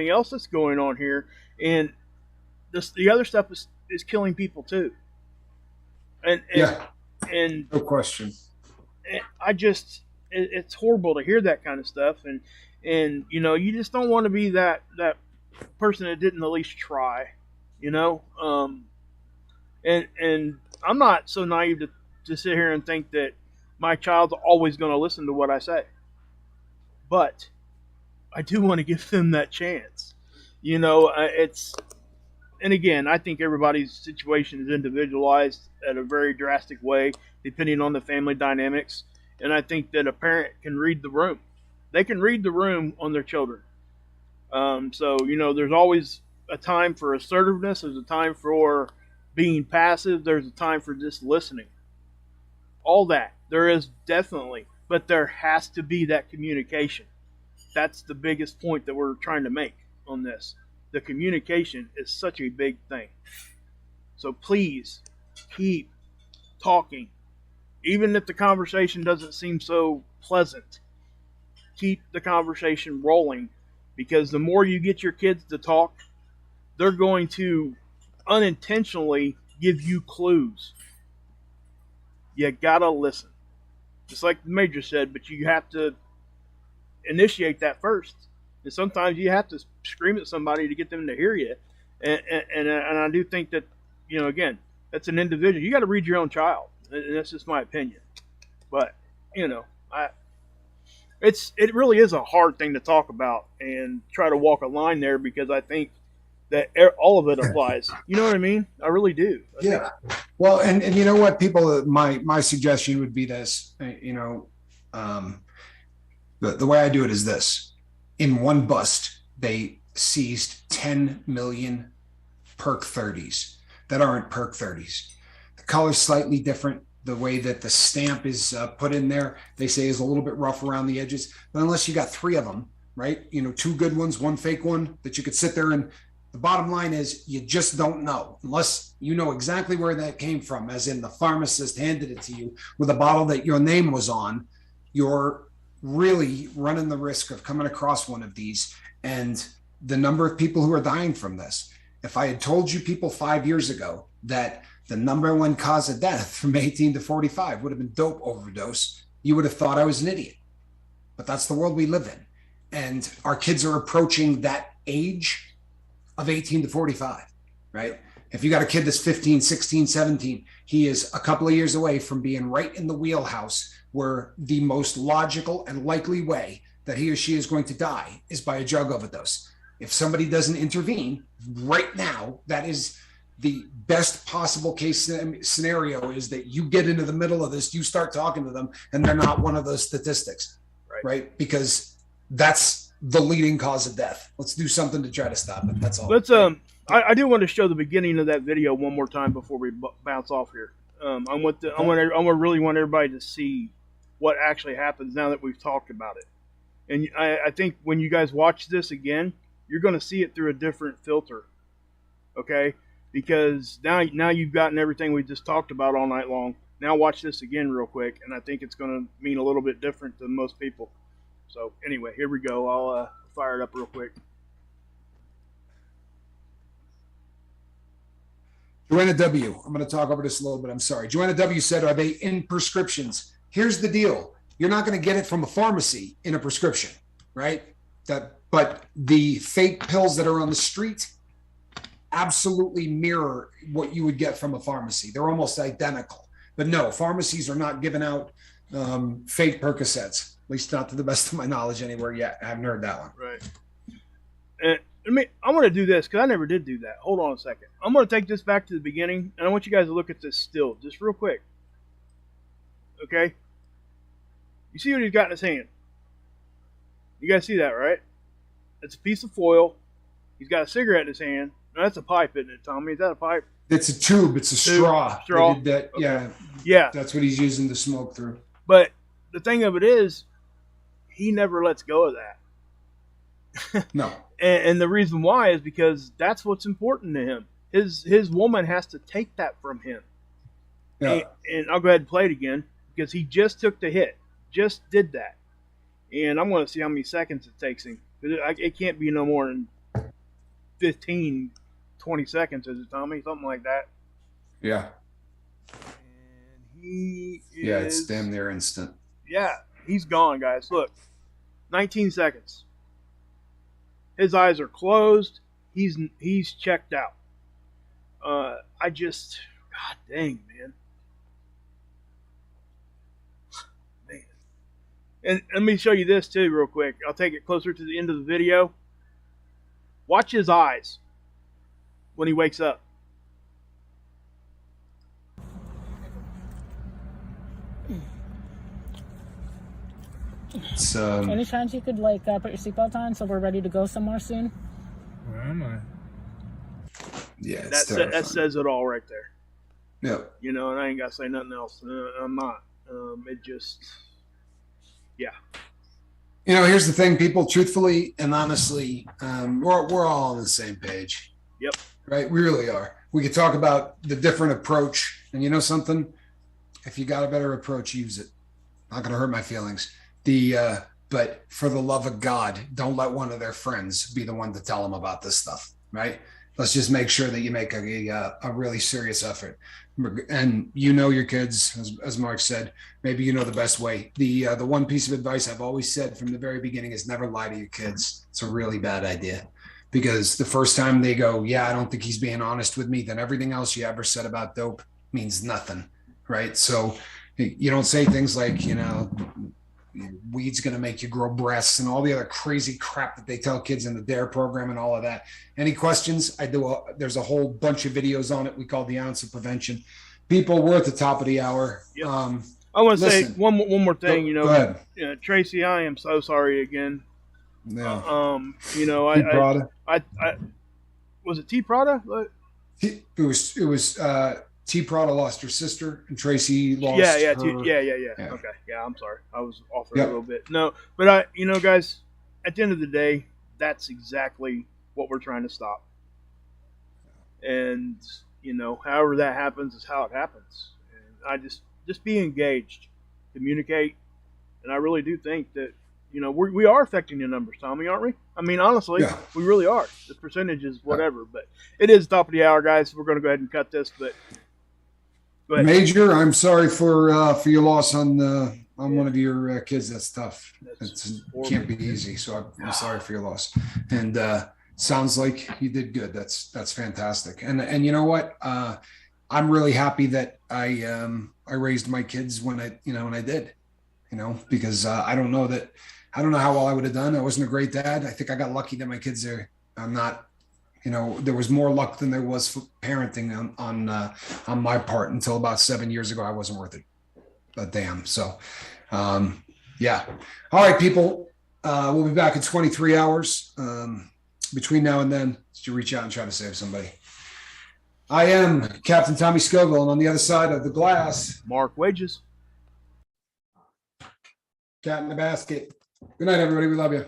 Speaker 2: else that's going on here, and the other stuff is killing people too. And
Speaker 1: Yeah,
Speaker 2: and
Speaker 1: no question.
Speaker 2: it's horrible to hear that kind of stuff, and you just don't want to be that person that didn't at least try, and I'm not so naive to sit here and think that my child's always going to listen to what I say, but I do want to give them that chance. And again, I think everybody's situation is individualized at a very drastic way, depending on the family dynamics. And I think that a parent can read the room. They can read the room on their children. So, there's always a time for assertiveness. There's a time for being passive. There's a time for just listening. All that. There is definitely. But there has to be that communication. That's the biggest point that we're trying to make on this. The communication is such a big thing. So please keep talking. Even if the conversation doesn't seem so pleasant, keep the conversation rolling, because the more you get your kids to talk, they're going to unintentionally give you clues. You gotta listen. Just like the Major said, but you have to initiate that first. And sometimes you have to scream at somebody to get them to hear you. And I do think that, again, that's an individual. You got to read your own child. And that's just my opinion. But, it really is a hard thing to talk about and try to walk a line there, because I think that all of it applies. You know what I mean? I really do.
Speaker 1: Yeah. Well, and you know what, people, my suggestion would be this, the way I do it is this. In one bust, they seized 10 million Perk 30s that aren't Perk 30s. The color's slightly different. The way that the stamp is put in there, they say, is a little bit rough around the edges. But unless you got 3 of them, right? 2 good ones, 1 fake one that you could sit there, and the bottom line is you just don't know unless you know exactly where that came from, as in the pharmacist handed it to you with a bottle that your name was on. You're really running the risk of coming across one of these, and the number of people who are dying from this. If I had told you people 5 years ago that the number 1 cause of death from 18 to 45 would have been dope overdose, you would have thought I was an idiot. But that's the world we live in. And our kids are approaching that age of 18 to 45, right? If you got a kid that's 15, 16, 17, he is a couple of years away from being right in the wheelhouse where the most logical and likely way that he or she is going to die is by a drug overdose. If somebody doesn't intervene right now, that is the best possible case scenario, is that you get into the middle of this, you start talking to them, and they're not one of those statistics, right? Because that's the leading cause of death. Let's do something to try to stop it. That's all.
Speaker 2: Let's I do want to show the beginning of that video one more time before we bounce off here. I really want everybody to see what actually happens now that we've talked about it. And I think when you guys watch this again, you're going to see it through a different filter. Okay? Because now you've gotten everything we just talked about all night long. Now watch this again real quick, and I think it's going to mean a little bit different than most people. So anyway, here we go. I'll fire it up real quick.
Speaker 1: Joanna W., I'm going to talk over this a little bit. I'm sorry. Joanna W. said, are they in prescriptions? Here's the deal. You're not going to get it from a pharmacy in a prescription, right? But the fake pills that are on the street absolutely mirror what you would get from a pharmacy. They're almost identical. But no, pharmacies are not giving out fake Percocets, at least not to the best of my knowledge anywhere yet. I haven't heard that one.
Speaker 2: Right. And I want to do this because I never did do that. Hold on a second. I'm going to take this back to the beginning, and I want you guys to look at this still, just real quick. Okay? You see what he's got in his hand? You guys see that, right? It's a piece of foil. He's got a cigarette in his hand. Now, that's a pipe, isn't it, Tommy? Is that a pipe?
Speaker 1: It's a tube. It's a straw.
Speaker 2: Straw.
Speaker 1: They did that.
Speaker 2: Okay.
Speaker 1: Yeah. That's what he's using to smoke through.
Speaker 2: But the thing of it is, he never lets go of that.
Speaker 1: No.
Speaker 2: And the reason why is because that's what's important to him. His woman has to take that from him.
Speaker 1: Yeah.
Speaker 2: And I'll go ahead and play it again because he just took the hit, just did that, and I'm going to see how many seconds it takes him. It can't be no more than 15, 20 seconds, is it, Tommy? Something like that.
Speaker 1: Yeah.
Speaker 2: And he is,
Speaker 1: yeah, it's damn near instant.
Speaker 2: Yeah, he's gone, guys. Look, 19 seconds. His eyes are closed. He's checked out. God dang, man. And let me show you this too, real quick. I'll take it closer to the end of the video. Watch his eyes when he wakes up.
Speaker 1: It's
Speaker 3: Any chance you could like put your seatbelt on so we're ready to go somewhere soon?
Speaker 4: Where am I?
Speaker 1: yeah, it's
Speaker 2: That says it all right there.
Speaker 1: yeah.
Speaker 2: You know, and I ain't got to say nothing else. I'm not. It just, yeah.
Speaker 1: You know, here's the thing, people. Truthfully and honestly, we're all on the same page.
Speaker 2: Yep.
Speaker 1: Right? We really are. We could talk about the different approach, and you know something? If you got a better approach, use it. Not going to hurt my feelings. But for the love of God, don't let one of their friends be the one to tell them about this stuff. Right? Let's just make sure that you make a really serious effort. And you know your kids, as Mark said, maybe you know the best way. The one piece of advice I've always said from the very beginning is never lie to your kids. It's a really bad idea, because the first time they go, yeah, I don't think he's being honest with me, then everything else you ever said about dope means nothing, right? So you don't say things like, you know, weed's going to make you grow breasts and all the other crazy crap that they tell kids in the DARE program and all of that. Any questions? There's a whole bunch of videos on it. We call the Ounce of Prevention. People, we're at the top of the hour.
Speaker 2: Yep. I want to say
Speaker 1: listen,
Speaker 2: one more thing. You know,
Speaker 1: go ahead.
Speaker 2: Tracy, I am so sorry again.
Speaker 1: Yeah.
Speaker 2: You know, I was it T Prada?
Speaker 1: It was T Prada lost her sister and Tracy lost
Speaker 2: Yeah.
Speaker 1: her.
Speaker 2: Okay. Yeah, I'm sorry. I was off there a little bit. No, but you know, guys, at the end of the day, that's exactly what we're trying to stop. And, you know, however that happens is how it happens. And I just be engaged, communicate. And I really do think that, you know, we are affecting the numbers, Tommy, aren't we? I mean, honestly, we really are. The percentage is whatever, but it is top of the hour, guys. We're going to go ahead and cut this, but go ahead.
Speaker 1: Major, I'm sorry for your loss on one of your kids. That's tough. It can't be easy. So I'm sorry for your loss. And sounds like you did good. That's fantastic. And you know what? I'm really happy that I raised my kids when I did. You know, because I don't know how well I would have done. I wasn't a great dad. I think I got lucky that my kids are not. You know, there was more luck than there was for parenting on my part until about 7 years ago. I wasn't worth it a damn. So, yeah. All right, people. We'll be back in 23 hours. Between now and then, to reach out and try to save somebody. I am Captain Tommy Scoville, and on the other side of the glass,
Speaker 2: Mark Wages.
Speaker 1: Cat in the basket. Good night, everybody. We love you.